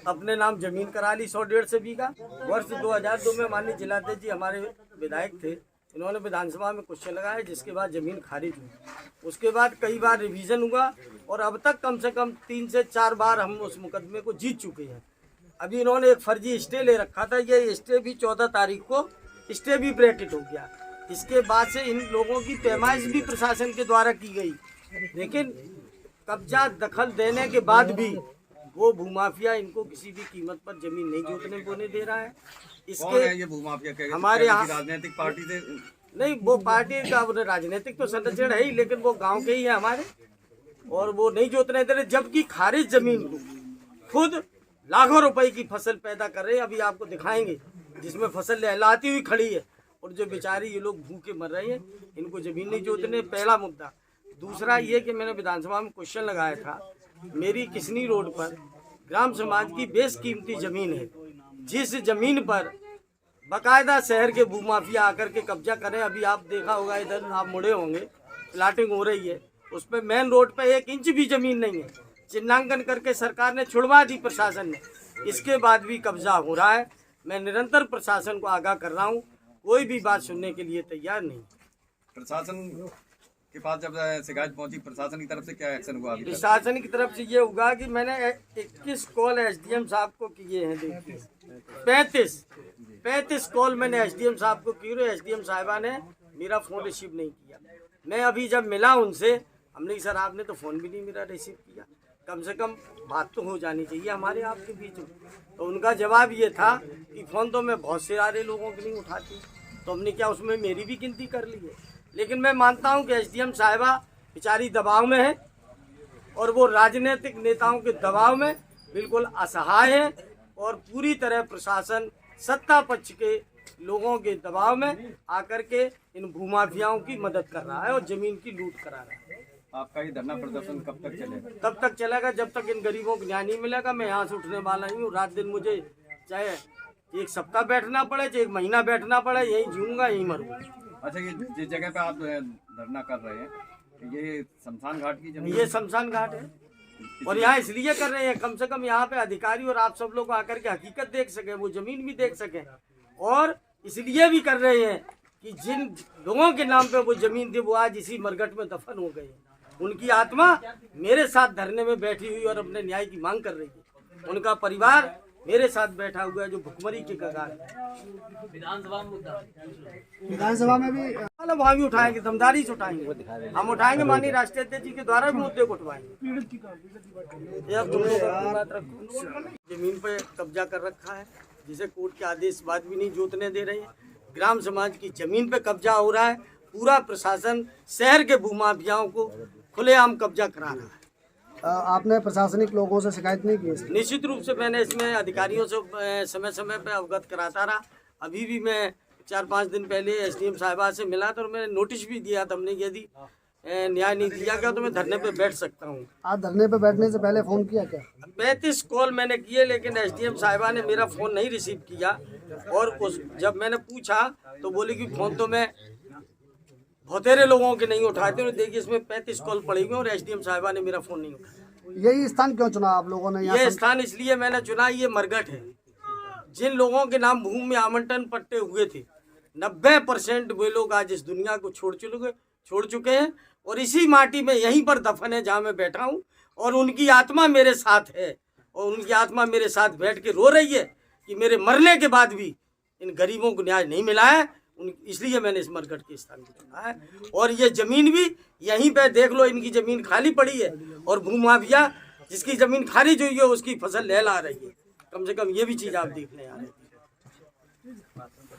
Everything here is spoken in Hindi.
अपने नाम जमीन करा ली 100-150 बीघा। वर्ष 2002 में माननीय जिलाध्यक्ष जी हमारे विधायक थे, इन्होंने विधानसभा में क्वेश्चन लगाया, जिसके बाद जमीन खारिज हुई। उसके बाद कई बार रिवीजन हुआ और अब तक कम से कम 3 से 4 बार हम उस मुकदमे को जीत चुके हैं। अभी इन्होंने एक फर्जी स्टे ले रखा था, ये स्टे भी 14 तारीख को स्टे भी ब्रेकेट हो गया। इसके बाद से इन लोगों की पैमाइश भी प्रशासन के द्वारा की गई, लेकिन कब्जा दखल देने के बाद भी वो भूमाफिया इनको किसी भी कीमत पर जमीन नहीं जोतने बोने दे रहा है। कौन है ये भूमाफिया? हमारे यहाँ राजनीतिक पार्टी से नहीं, वो पार्टी का राजनीतिक तो संरक्षण है ही, लेकिन वो गांव के ही है हमारे, और वो नहीं जोतने दे रहे, जबकि खारिज जमीन को खुद लाखों रुपए की फसल पैदा कर रहे हैं। अभी आपको दिखाएंगे जिसमें फसल लहलाती हुई खड़ी है, और जो बेचारी ये लोग भूखे मर रहे हैं, इनको जमीन नहीं जोतने। पहला मुद्दा। दूसरा ये कि मैंने विधानसभा में क्वेश्चन लगाया था, मेरी किसनी रोड पर ग्राम समाज की बेशकीमती जमीन है, जिस जमीन पर बाकायदा शहर के भूमाफिया आकर के कब्जा करें। अभी आप देखा होगा, इधर आप मुड़े होंगे, प्लाटिंग हो रही है, उस पर मेन रोड पे 1 इंच भी जमीन नहीं है। चिन्हांकन करके सरकार ने छुड़वा दी, प्रशासन ने, इसके बाद भी कब्जा हो रहा है। मैं निरंतर प्रशासन को आगाह कर रहा हूँ, कोई भी बात सुनने के लिए तैयार नहीं। प्रशासन के पास जब शिकायत पहुंची, प्रशासन की तरफ से क्या एक्शन हुआ? प्रशासन की तरफ से ये हुआ कि मैंने 21 कॉल एसडीएम साहब को किए हैं। देखिए 35 कॉल मैंने एसडीएम साहब को की, एसडीएम साहिबा ने मेरा फ़ोन रिसीव नहीं किया। मैं अभी जब मिला उनसे, हमने सर आपने तो फ़ोन भी नहीं मेरा रिसीव किया, कम से कम बात तो हो जानी चाहिए हमारे आपके बीच में। तो उनका जवाब ये था कि फ़ोन तो मैं बहुत सारे लोगों की नहीं उठाती, तो हमने क्या उसमें मेरी भी गिनती कर ली है। लेकिन मैं मानता हूं कि एसडीएम साहिबा बेचारी दबाव में है, और वो राजनीतिक नेताओं के दबाव में बिल्कुल असहाय है, और पूरी तरह प्रशासन सत्ता पक्ष के लोगों के दबाव में आकर के इन भूमाफियाओं की मदद कर रहा है और जमीन की लूट करा रहा है। आपका ये धरना प्रदर्शन कब तक चलेगा? तब तक चलेगा जब तक इन गरीबों को न्याय नहीं मिलेगा। मैं यहाँ से उठने वाला ही हूँ। रात दिन मुझे चाहे 1 सप्ताह बैठना पड़े, चाहे 1 महीना बैठना पड़े, यहीं जीऊँगा, यहीं मरूँगा। अच्छा, ये जिस जगह पे आप धरना कर रहे हैं, ये शमशान घाट की जमीन? ये शमशान घाट है, और यहाँ इसलिए कर रहे हैं कम से कम यहाँ पे अधिकारी और आप सब लोग आकर के हकीकत देख सकें, वो जमीन भी देख सकें। और इसलिए भी कर रहे हैं कि जिन लोगों के नाम पे वो जमीन थी, वो आज इसी मरघट में दफन हो गए हैं। उनकी आत्मा मेरे साथ धरने में बैठी हुई और अपने न्याय की मांग कर रही है। उनका परिवार मेरे साथ बैठा हुआ है, जो भुखमरी के कगार है। विधानसभा में भी वहाँ भी उठाएंगे, दमदारी से उठाएंगे, हम उठाएंगे। माननीय राष्ट्रीय अध्यक्ष जी के द्वारा भी मुद्दे को उठवाएंगे। जमीन पे कब्जा कर रखा है, जिसे कोर्ट के आदेश बाद भी नहीं जोतने दे रहे हैं। ग्राम समाज की जमीन पे कब्जा हो रहा है। पूरा प्रशासन शहर के भूमाफियाओं को खुलेआम कब्जा करा रहा है। आपने प्रशासनिक लोगों से शिकायत नहीं की? निश्चित रूप से मैंने इसमें अधिकारियों से समय समय पर अवगत कराता रहा। अभी भी मैं 4-5 दिन पहले एसडीएम साहिबा से मिला, तो मैंने नोटिस भी दिया था, हमने यदि न्याय नहीं दिया गया तो मैं धरने पे बैठ सकता हूँ। आप धरने पे बैठने से पहले फ़ोन किया क्या? 35 कॉल मैंने किए, लेकिन एसडीएम साहिबा ने मेरा फ़ोन नहीं रिसीव किया। और जब मैंने पूछा तो बोली कि फ़ोन तो मैं बहुतेरे लोगों के नहीं उठाते हैं। देखिए इसमें 35 कॉल पड़ी हुई और एसडीएम साहिबा ने मेरा फ़ोन नहीं उठाया। यही स्थान क्यों चुना आप लोगों ने? ये स्थान इसलिए मैंने चुना, ये मरघट है। जिन लोगों के नाम भूमि में आवंटन पट्टे हुए थे, 90% वे लोग आज इस दुनिया को छोड़ चुके हैं, और इसी माटी में यहीं पर दफन है जहाँ मैं बैठा हूँ। और उनकी आत्मा मेरे साथ है, और उनकी आत्मा मेरे साथ बैठ के रो रही है कि मेरे मरने के बाद भी इन गरीबों को न्याय नहीं मिला है। इसलिए मैंने इस मरघट के स्थान को चुना है। और ये जमीन भी यहीं पे देख लो, इनकी जमीन खाली पड़ी है, और भूमाफिया जिसकी जमीन खारिज हुई है उसकी फसल लहला रही है। कम से कम ये भी चीज़ आप देखने आ रहे हैं।